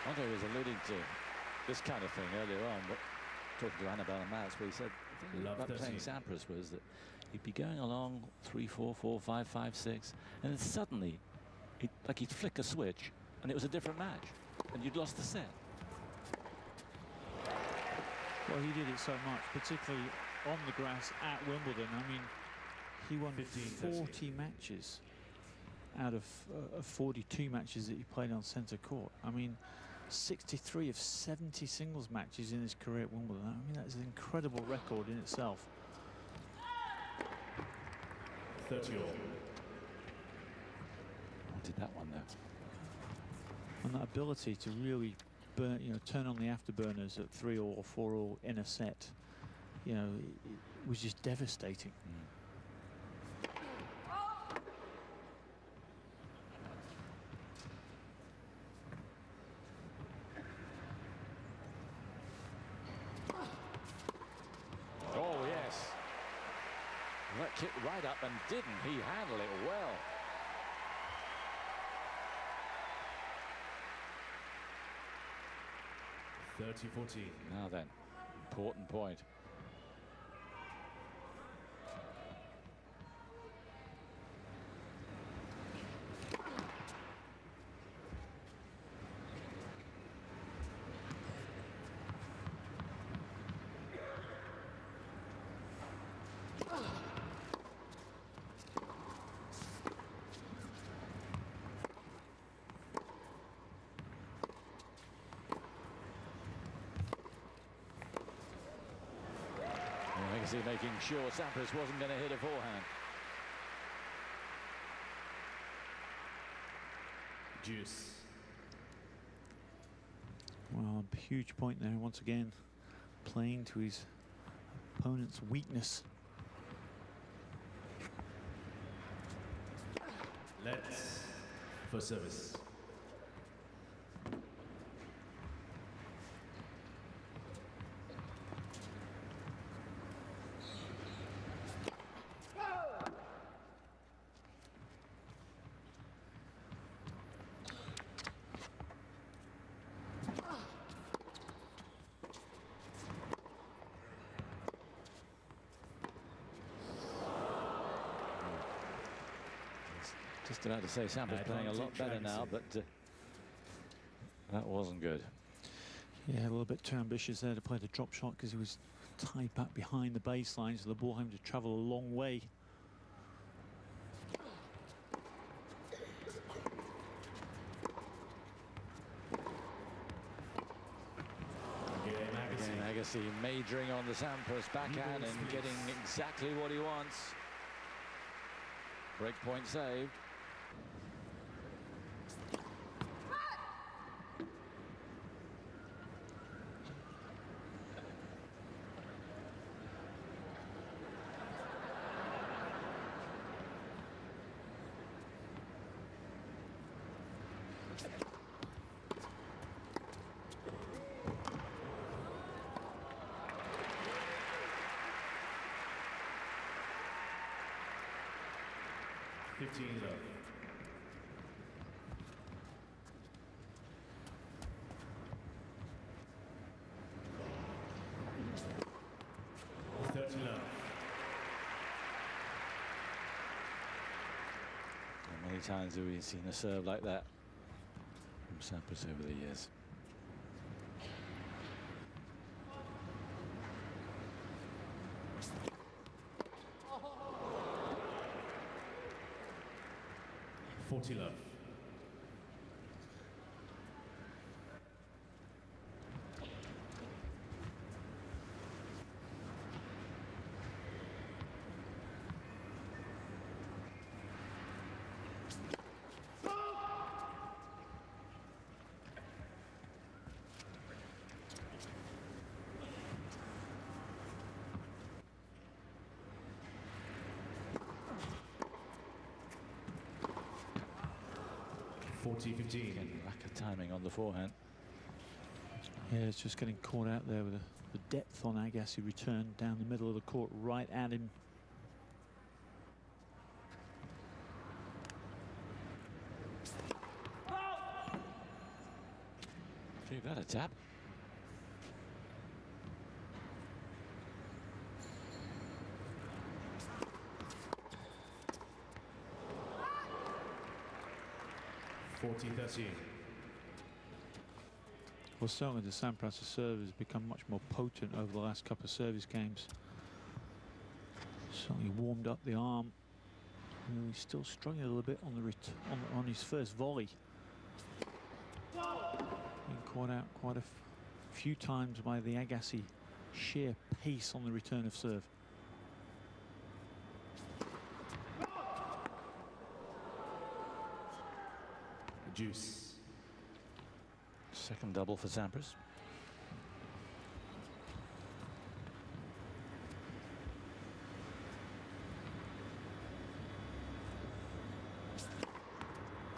Andre was alluding to this kind of thing earlier on, but talking to Annabelle and Mats, where he said the thing about playing Sampras was that he'd be going along 3-4, 4-5, 5-6, and then suddenly, like he'd flick a switch, and it was a different match, and you'd lost the set. Well, he did it so much, particularly on the grass at Wimbledon. I mean, he won 40 matches out of 42 matches that he played on centre court. I mean, 63 of 70 singles matches in his career at Wimbledon. I mean, that's an incredible record in itself. 30-all. Wanted that one though. And that ability to really burn, turn on the afterburners at 3-all or 4-all in a set, it was just devastating. Oh yes, that kicked right up, and didn't he handle it well? $30-14. Now then, important point. Agassi making sure Sampras wasn't going to hit a forehand. Juice. Well, a huge point there once again, playing to his opponent's weakness. Let's for service. Just about to say Sampras playing a lot better now, but that wasn't good. Yeah, a little bit too ambitious there to play the drop shot because he was tied back behind the baseline, so the ball having to travel a long way. Again, Agassi majoring on the Sampras backhand and getting exactly what he wants. Break point saved. $15 love. $30 love. How many times have we seen a serve like that from Sampras over the years? $40 love. $40-15. Again, lack of timing on the forehand. Yeah, it's just getting caught out there with the depth on Agassi. Return down the middle of the court, right at him. Retrieve that a tap. Well, certainly the Sampras serve has become much more potent over the last couple of service games. Certainly warmed up the arm. He's still struggling a little bit on the on his first volley. Being caught out quite a few times by the Agassi sheer pace on the return of serve. Juice. Second double for Sampras.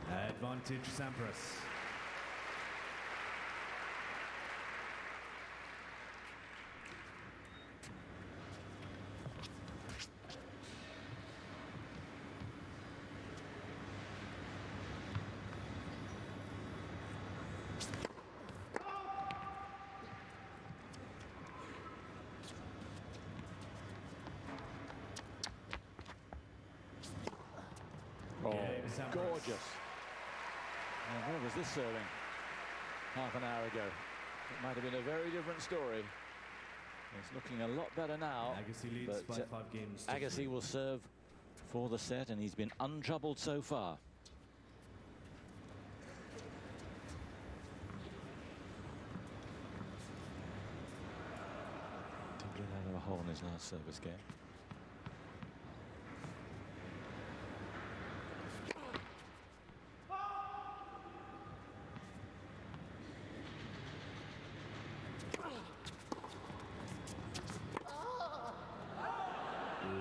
Advantage Sampras. Oh, gorgeous. And where was this serving half an hour ago? It might have been a very different story. It's looking a lot better now. Agassi leads by 5 games. Agassi will serve for the set, and he's been untroubled so far. Didn't get out of a hole in his last service game.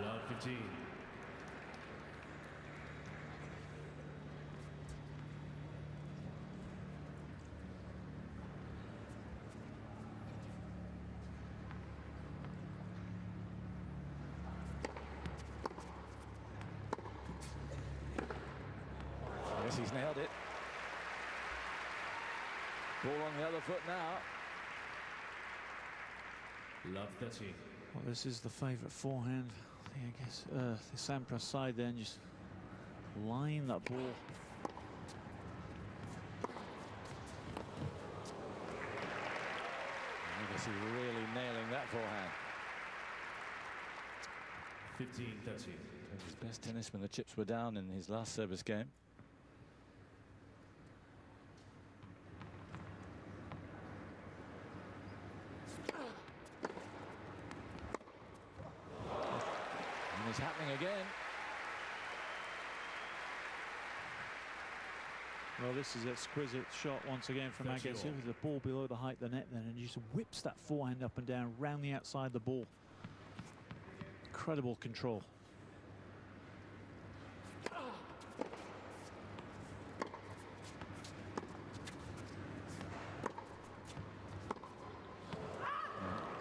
Love 15. I guess he's nailed it. Ball on the other foot now. Love 13. Well, this is the favourite forehand. I guess the Sampras side then just line that ball. I guess he's really nailing that forehand. 15-13. His best tennis when the chips were down in his last service game. And it's happening again. Well, this is an exquisite shot once again from Agassi with the ball below the height of the net then, and he just whips that forehand up and down round the outside of the ball. Incredible control.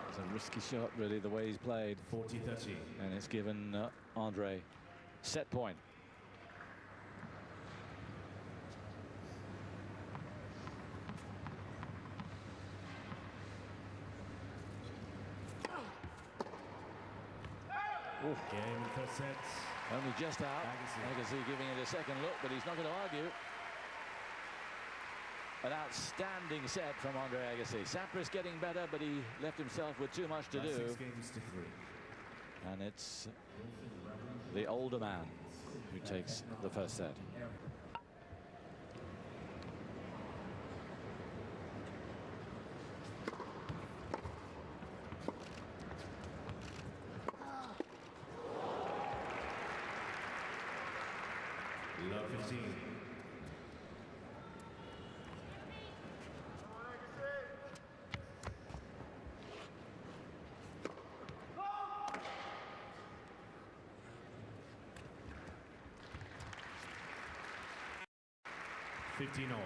It's a risky shot, really, the way he's played. 40-30. And it's given Andre set point. Game in first set. Only just out. Agassi giving it a second look, but he's not going to argue. An outstanding set from Andre Agassi. Sampras getting better, but he left himself with too much to do. 6 games to 3. And it's the older man who takes the first set. Love 15. $15 all.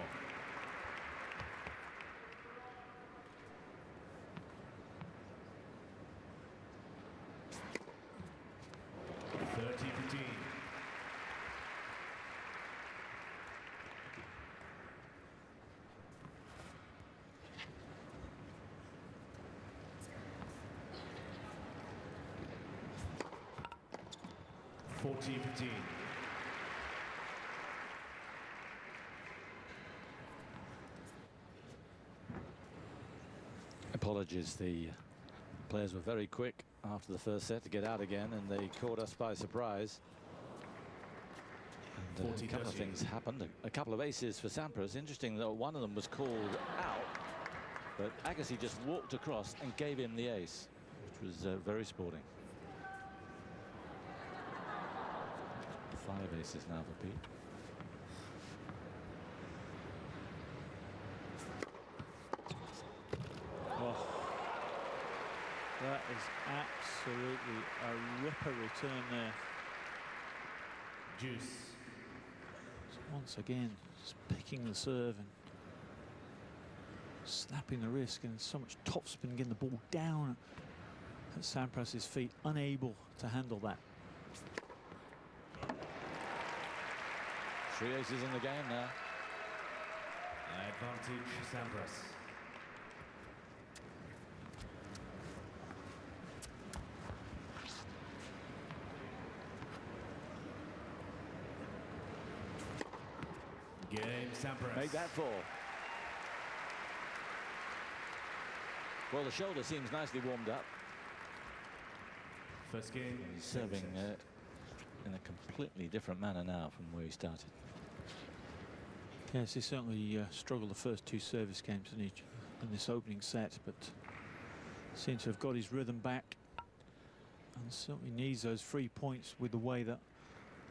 30-15. 40-15. Apologies, the players were very quick after the first set to get out again, and they caught us by surprise. And a couple of things happened. A couple of aces for Sampras. Interesting that one of them was called out, but Agassi just walked across and gave him the ace, which was very sporting. 5 aces now for Pete. Oh, that is absolutely a ripper return there. Juice. So once again, just picking the serve and snapping the wrist, and so much topspin, getting the ball down at Sampras' feet, unable to handle that. 3 aces in the game now. Advantage Sampras. Game Sampras. Make that 4. Well, the shoulder seems nicely warmed up. First game. He's serving in a completely different manner now from where he started. Yes, he certainly struggled the first 2 service games in this opening set, but seems to have got his rhythm back, and certainly needs those 3 points with the way that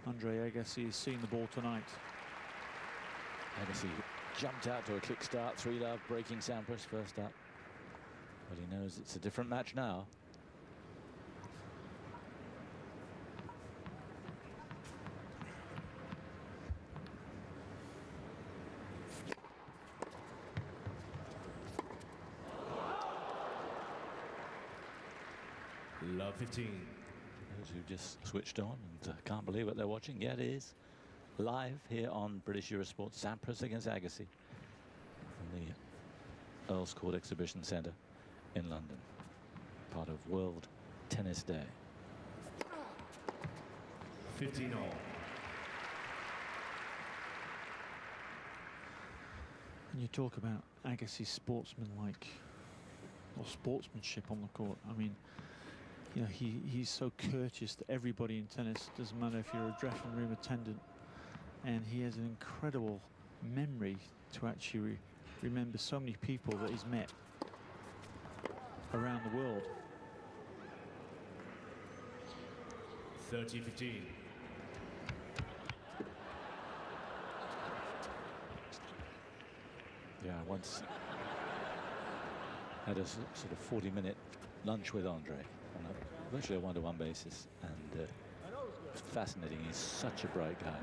Andre Agassi has seen the ball tonight. Agassi jumped out to a quick start, 3-love, breaking Sampras first up, but he knows it's a different match now. Love 15. Those who just switched on and can't believe what they're watching, yeah, it is live here on British Eurosport. Sampras against Agassi from the Earls Court Exhibition Centre in London, part of World Tennis Day. 15 all. And you talk about Agassi's sportsmanlike or sportsmanship on the court. I mean, you know, he's so courteous to everybody in tennis. Doesn't matter if you're a dressing room attendant, and he has an incredible memory to actually remember so many people that he's met around the world. 30-15. Yeah, I once had a sort of 40-minute lunch with Andre on virtually a 1-to-1 basis, and fascinating. He's such a bright guy.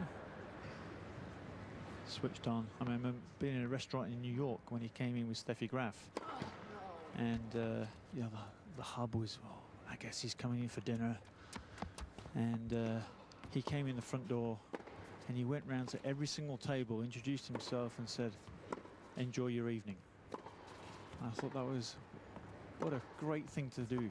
Switched on. I remember being in a restaurant in New York when he came in with Steffi Graf, and you know, the hub was, oh, I guess he's coming in for dinner, and he came in the front door, and he went round to every single table, introduced himself, and said, "Enjoy your evening." I thought that was, what a great thing to do.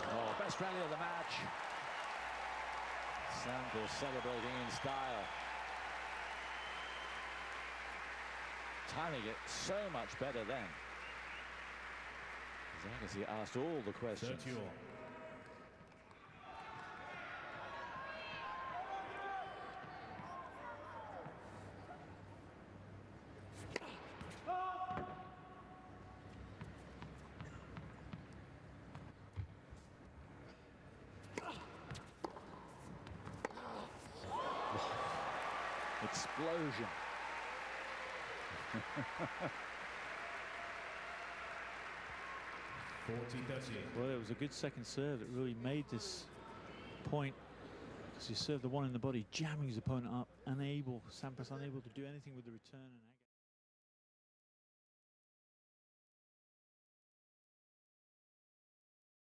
Oh, best rally of the match. Sampras celebrating in style. Timing it so much better then. Agassi asked all the questions. 30 all. Explosion. Well, it was a good second serve that really made this point, because he served the one in the body, jamming his opponent up, Sampras unable to do anything with the return. And